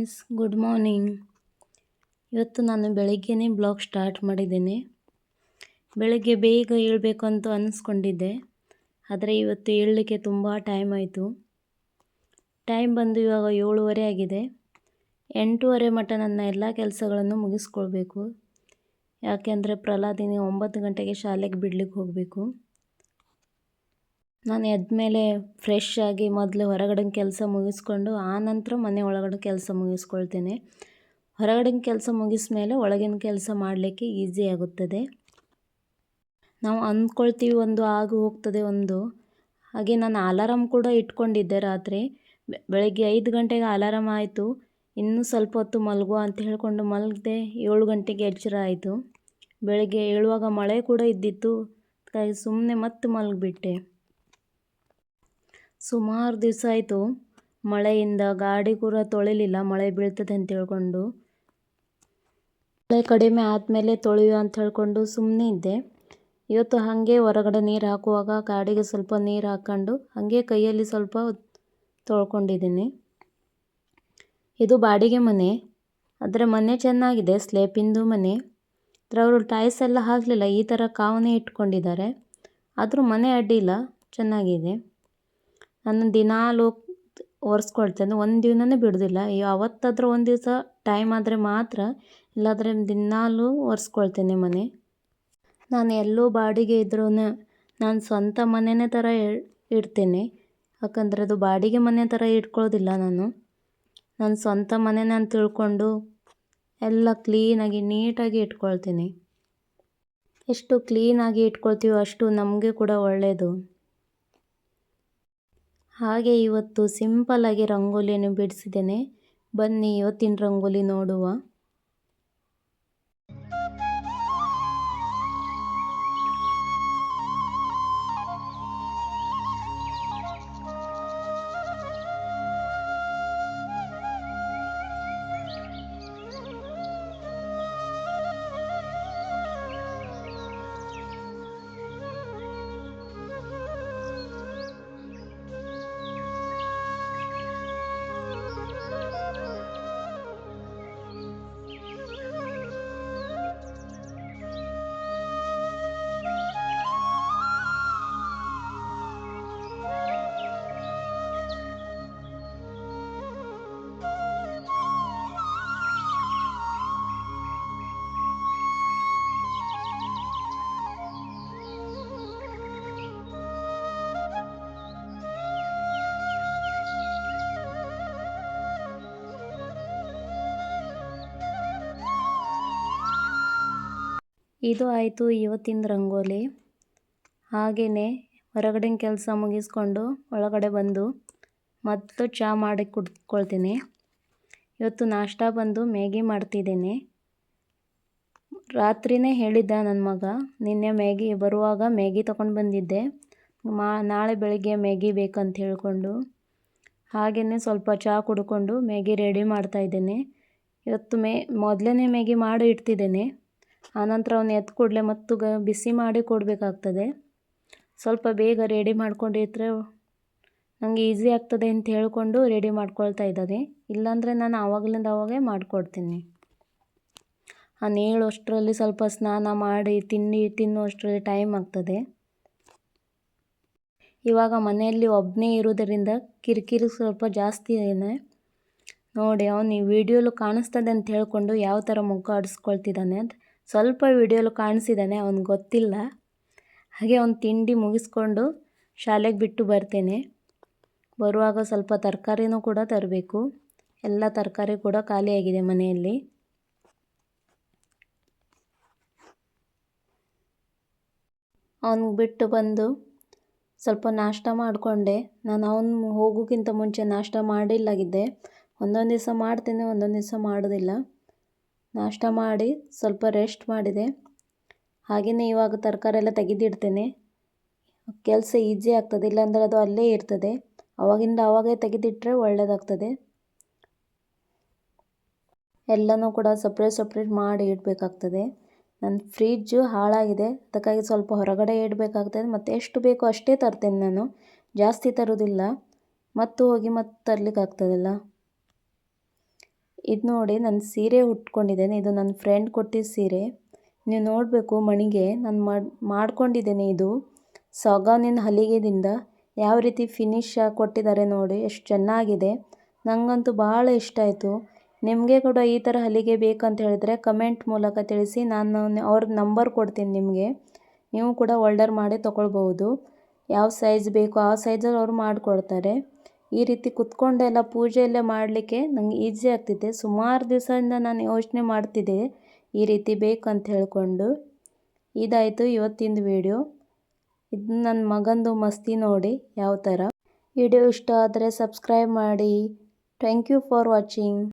Guys, good morning. ಇವತ್ತು ನಾನು ಬೆಳಗ್ಗೆನೇ ಬ್ಲಾಗ್ ಸ್ಟಾರ್ಟ್ ಮಾಡಿದ್ದೇನೆ. ಬೆಳಗ್ಗೆ ಬೇಗ ಏಳಬೇಕು ಅಂತ ಅನ್ನಿಸ್ಕೊಂಡಿದ್ದೆ, ಆದರೆ ಇವತ್ತು ಏಳಲಿಕ್ಕೆ ತುಂಬ ಟೈಮ್ ಆಯಿತು. ಟೈಮ್ ಬಂದು ಇವಾಗ 7:30 ಆಗಿದೆ. 8:30 ಮಟ್ಟ ನನ್ನ ಎಲ್ಲ ಕೆಲಸಗಳನ್ನು ಮುಗಿಸ್ಕೊಳ್ಬೇಕು. ಯಾಕೆಂದರೆ ಪ್ರಹ್ಲಾದಿನಿ 9 ಗಂಟೆಗೆ ಶಾಲೆಗೆ ಬಿಡ್ಲಿಕ್ಕೆ ಹೋಗಬೇಕು. ನಾನು ಎದ್ಮೇಲೆ ಫ್ರೆಶ್ ಆಗಿ ಮೊದಲು ಹೊರಗಡೆ ಕೆಲಸ ಮುಗಿಸ್ಕೊಂಡು ಆನಂತರ ಮನೆ ಒಳಗಡೆ ಕೆಲಸ ಮುಗಿಸ್ಕೊಳ್ತೇನೆ. ಹೊರಗಡೆ ಕೆಲಸ ಮುಗಿಸ್ಮೇಲೆ ಒಳಗಿನ ಕೆಲಸ ಮಾಡಲಿಕ್ಕೆ ಈಸಿ ಆಗುತ್ತದೆ. ನಾವು ಅಂದ್ಕೊಳ್ತೀವಿ ಒಂದು ಆಗಿ ಹೋಗ್ತದೆ ಒಂದು. ಹಾಗೆ ನಾನು ಅಲಾರಾಮ್ ಕೂಡ ಇಟ್ಕೊಂಡಿದ್ದೆ. ರಾತ್ರಿ ಬೆಳಗ್ಗೆ 5 ಗಂಟೆಗೆ ಅಲಾರಾಮ್ ಆಯಿತು. ಇನ್ನೂ ಸ್ವಲ್ಪ ಹೊತ್ತು ಮಲಗುವ ಅಂತ ಹೇಳ್ಕೊಂಡು ಮಲಗಿದೆ. 7 ಗಂಟೆಗೆ ಎಚ್ಚರ ಆಯಿತು. ಬೆಳಗ್ಗೆ ಏಳುವಾಗ ಮಳೆ ಕೂಡ ಇದ್ದಿತ್ತು. ಸುಮ್ಮನೆ ಮತ್ತೆ ಮಲಗಿಬಿಟ್ಟೆ. ಸುಮಾರು ದಿವಸ ಆಯಿತು ಮಳೆಯಿಂದ ಗಾಡಿ ಕೂಡ ತೊಳಿಲಿಲ್ಲ, ಮಳೆ ಬೀಳ್ತದೆ ಅಂತ ಹೇಳ್ಕೊಂಡು. ಮಳೆ ಕಡಿಮೆ ಆದಮೇಲೆ ತೊಳೆಯುವ ಅಂತ ಹೇಳ್ಕೊಂಡು ಸುಮ್ಮನೆ ಇದ್ದೆ. ಇವತ್ತು ಹಾಗೆ ಹೊರಗಡೆ ನೀರು ಹಾಕುವಾಗ ಗಾಡಿಗೆ ಸ್ವಲ್ಪ ನೀರು ಹಾಕ್ಕೊಂಡು ಹಾಗೆ ಕೈಯಲ್ಲಿ ಸ್ವಲ್ಪ ತೊಳ್ಕೊಂಡಿದ್ದೀನಿ. ಇದು ಬಾಡಿಗೆ ಮನೆ, ಆದರೆ ಮನೆ ಚೆನ್ನಾಗಿದೆ, ಸ್ಲೇಪಿಂದು ಮನೆ. ಆದರೆ ಅವರು ಟೈಲ್ಸ್ ಎಲ್ಲ ಹಾಕಲಿಲ್ಲ, ಈ ಥರ ಕಾವನೇ ಇಟ್ಕೊಂಡಿದ್ದಾರೆ. ಆದರೂ ಮನೆ ಅಡ್ಡಿಲ್ಲ, ಚೆನ್ನಾಗಿದೆ. ನಾನು ದಿನಾಲು ಒರೆಸ್ಕೊಳ್ತೇನೆ, ಒಂದು ದಿನವೇ ಬಿಡೋದಿಲ್ಲ. ಯಾವತ್ತಾದರೂ ಒಂದು ದಿವಸ ಟೈಮ್ ಆದರೆ ಮಾತ್ರ, ಇಲ್ಲಾಂದರೆ ದಿನಾಲು ಒರೆಸ್ಕೊಳ್ತೇನೆ ಮನೆ. ನಾನು ಎಲ್ಲೋ ಬಾಡಿಗೆ ಇದ್ರೂ ನಾನು ಸ್ವಂತ ಮನೆಯೇ ಥರ ಇಡ್ತೇನೆ. ಯಾಕಂದರೆ ಅದು ಬಾಡಿಗೆ ಮನೆ ಥರ ಇಟ್ಕೊಳ್ಳೋದಿಲ್ಲ. ನಾನು ಸ್ವಂತ ಮನೆನೇ ಅಂತ ತಿಳ್ಕೊಂಡು ಎಲ್ಲ ಕ್ಲೀನಾಗಿ ನೀಟಾಗಿ ಇಟ್ಕೊಳ್ತೀನಿ. ಎಷ್ಟು ಕ್ಲೀನಾಗಿ ಇಟ್ಕೊಳ್ತೀವೋ ಅಷ್ಟು ನಮಗೆ ಕೂಡ ಒಳ್ಳೆಯದು. ಹಾಗೆ ಇವತ್ತು ಸಿಂಪಲ್ಲಾಗಿ ರಂಗೋಲಿಯನ್ನು ಬಿಡಿಸಿದ್ದೇನೆ. ಬನ್ನಿ ಇವತ್ತಿನ ರಂಗೋಲಿ ನೋಡುವ. ಇದು ಆಯಿತು ಇವತ್ತಿನ ರಂಗೋಲಿ. ಹಾಗೆಯೇ ಹೊರಗಡೆ ಕೆಲಸ ಮುಗಿಸ್ಕೊಂಡು ಒಳಗಡೆ ಬಂದು ಮತ್ತು ಚಹಾ ಮಾಡಿ ಕುಡ್ಕೊಳ್ತೀನಿ. ಇವತ್ತು ನಾಷ್ಟ ಬಂದು ಮ್ಯಾಗಿ ಮಾಡ್ತಿದ್ದೇನೆ. ರಾತ್ರಿಯೇ ಹೇಳಿದ್ದ ನನ್ನ ಮಗ, ನಿನ್ನೆ ಮ್ಯಾಗಿ ಬರುವಾಗ ಮ್ಯಾಗಿ ತೊಗೊಂಡು ಬಂದಿದ್ದೆ, ನಾಳೆ ಬೆಳಗ್ಗೆ ಮ್ಯಾಗಿ ಬೇಕಂತ ಹೇಳ್ಕೊಂಡು. ಹಾಗೆಯೇ ಸ್ವಲ್ಪ ಚಹಾ ಕುಡ್ಕೊಂಡು ಮ್ಯಾಗಿ ರೆಡಿ ಮಾಡ್ತಾಯಿದ್ದೇನೆ. ಇವತ್ತು ಮೊದಲೇ ಮ್ಯಾಗಿ ಮಾಡಿ ಇಡ್ತಿದ್ದೇನೆ. ಆನಂತರ ಅವನು ಎದ್ದು ಕೂಡಲೇ ಮತ್ತು ಬಿಸಿ ಮಾಡಿ ಕೊಡಬೇಕಾಗ್ತದೆ. ಸ್ವಲ್ಪ ಬೇಗ ರೆಡಿ ಮಾಡ್ಕೊಂಡಿದ್ರೆ ನನಗೆ ಈಸಿ ಆಗ್ತದೆ ಅಂತ ಹೇಳ್ಕೊಂಡು ರೆಡಿ ಮಾಡ್ಕೊಳ್ತಾ ಇದ್ದಾರೆ. ಇಲ್ಲಾಂದರೆ ನಾನು ಆವಾಗಲಿಂದ ಅವಾಗೇ ಮಾಡಿಕೊಡ್ತೀನಿ. ನಾನು ಹೇಳೋಷ್ಟರಲ್ಲಿ ಸ್ವಲ್ಪ ಸ್ನಾನ ಮಾಡಿ ತಿನ್ನುವಷ್ಟರಲ್ಲಿ ಟೈಮ್ ಆಗ್ತದೆ. ಇವಾಗ ಮನೆಯಲ್ಲಿ ಒಬ್ಬನೇ ಇರೋದರಿಂದ ಕಿರಿಕಿರಿ ಸ್ವಲ್ಪ ಜಾಸ್ತಿ ಇದೆ. ನೋಡಿ, ಅವನು ಈ ವಿಡಿಯೋಲು ಕಾಣಿಸ್ತದೆ ಅಂತ ಹೇಳ್ಕೊಂಡು ಯಾವ ಥರ ಮುಖ ಆಡಿಸ್ಕೊಳ್ತಿದ್ದಾನೆ ಅಂತ. ಸ್ವಲ್ಪ ವಿಡಿಯೋಲು ಕಾಣಿಸಿದ್ದಾನೆ, ಅವ್ನಿಗೆ ಗೊತ್ತಿಲ್ಲ. ಹಾಗೆ ಅವ್ನು ತಿಂಡಿ ಮುಗಿಸ್ಕೊಂಡು ಶಾಲೆಗೆ ಬಿಟ್ಟು ಬರ್ತೇನೆ. ಬರುವಾಗ ಸ್ವಲ್ಪ ತರಕಾರಿನೂ ಕೂಡ ತರಬೇಕು. ಎಲ್ಲ ತರಕಾರಿ ಕೂಡ ಖಾಲಿಯಾಗಿದೆ ಮನೆಯಲ್ಲಿ. ಅವನಿಗೆ ಬಿಟ್ಟು ಬಂದು ಸ್ವಲ್ಪ ನಾಷ್ಟ ಮಾಡಿಕೊಂಡೆ. ನಾನು ಅವನು ಹೋಗೋಕ್ಕಿಂತ ಮುಂಚೆ ನಾಷ್ಟ ಮಾಡಿಲ್ಲಾಗಿದ್ದೆ. ಒಂದೊಂದು ದಿವಸ ಮಾಡ್ತೇನೆ, ಒಂದೊಂದು ದಿವಸ ಮಾಡೋದಿಲ್ಲ. ನಾಷ್ಟ ಮಾಡಿ ಸ್ವಲ್ಪ ರೆಸ್ಟ್ ಮಾಡಿದೆ. ಹಾಗೆಯೇ ಇವಾಗ ತರಕಾರಿ ಎಲ್ಲ ತೆಗೆದಿಡ್ತೇನೆ. ಕೆಲಸ ಈಸಿ ಆಗ್ತದೆ, ಇಲ್ಲಾಂದರೆ ಅದು ಅಲ್ಲೇ ಇರ್ತದೆ. ಅವಾಗಿಂದ ಅವಾಗೇ ತೆಗೆದಿಟ್ಟರೆ ಒಳ್ಳೆಯದಾಗ್ತದೆ. ಎಲ್ಲನೂ ಕೂಡ ಸಪ್ರೇಟ್ ಮಾಡಿ ಇಡಬೇಕಾಗ್ತದೆ. ನನ್ನ ಫ್ರಿಜ್ಜು ಹಾಳಾಗಿದೆ, ಅದಕ್ಕಾಗಿ ಸ್ವಲ್ಪ ಹೊರಗಡೆ ಇಡಬೇಕಾಗ್ತದೆ. ಮತ್ತು ಎಷ್ಟು ಬೇಕೋ ಅಷ್ಟೇ ತರ್ತೇನೆ ನಾನು, ಜಾಸ್ತಿ ತರೋದಿಲ್ಲ. ಮತ್ತು ಹೋಗಿ ಮತ್ತೆ ತರಲಿಕ್ಕಾಗ್ತದಲ್ಲ. ಇದು ನೋಡಿ ನಾನು ಸೀರೆ ಉಟ್ಕೊಂಡಿದ್ದೇನೆ. ಇದು ನನ್ನ ಫ್ರೆಂಡ್ ಕೊಟ್ಟಿದ್ದ ಸೀರೆ. ನೀವು ನೋಡಬೇಕು ಮಣಿಗೆ ನಾನು ಮಾಡ್ಕೊಂಡಿದ್ದೇನೆ. ಇದು ಸಾಗವಾನಿನ ಹಲಿಗೆದಿಂದ ಯಾವ ರೀತಿ ಫಿನಿಶ್ ಕೊಟ್ಟಿದ್ದಾರೆ ನೋಡಿ, ಎಷ್ಟು ಚೆನ್ನಾಗಿದೆ. ನನಗಂತೂ ಭಾಳ ಇಷ್ಟ ಆಯಿತು. ನಿಮಗೆ ಕೂಡ ಈ ಥರ ಹಲಿಗೆ ಬೇಕಂತ ಹೇಳಿದ್ರೆ ಕಮೆಂಟ್ ಮೂಲಕ ತಿಳಿಸಿ. ನಾನು ಅವ್ರ ನಂಬರ್ ಕೊಡ್ತೀನಿ ನಿಮಗೆ. ನೀವು ಕೂಡ ಆರ್ಡರ್ ಮಾಡಿ ತೊಗೊಳ್ಬೋದು. ಯಾವ ಸೈಜ್ ಬೇಕೋ ಆ ಸೈಜಲ್ಲಿ ಅವ್ರು ಮಾಡಿಕೊಡ್ತಾರೆ. ಈ ರೀತಿ ಕುತ್ಕೊಂಡೆಲ್ಲ ಪೂಜೆ ಎಲ್ಲ ಮಾಡಲಿಕ್ಕೆ ನನಗೆ ಈಸಿ ಆಗ್ತಿದೆ. ಸುಮಾರು ದಿವಸದಿಂದ ನಾನು ಯೋಚನೆ ಮಾಡ್ತಿದ್ದೆ ಈ ರೀತಿ ಬೇಕಂತ ಹೇಳ್ಕೊಂಡು. ಇದಾಯಿತು ಇವತ್ತಿನ ವಿಡಿಯೋ. ಇದು ನನ್ನ ಮಗಂದು ಮಸ್ತಿ ನೋಡಿ ಯಾವ ಥರ. ವಿಡಿಯೋ ಇಷ್ಟ ಆದರೆ ಸಬ್ಸ್ಕ್ರೈಬ್ ಮಾಡಿ. Thank you for watching.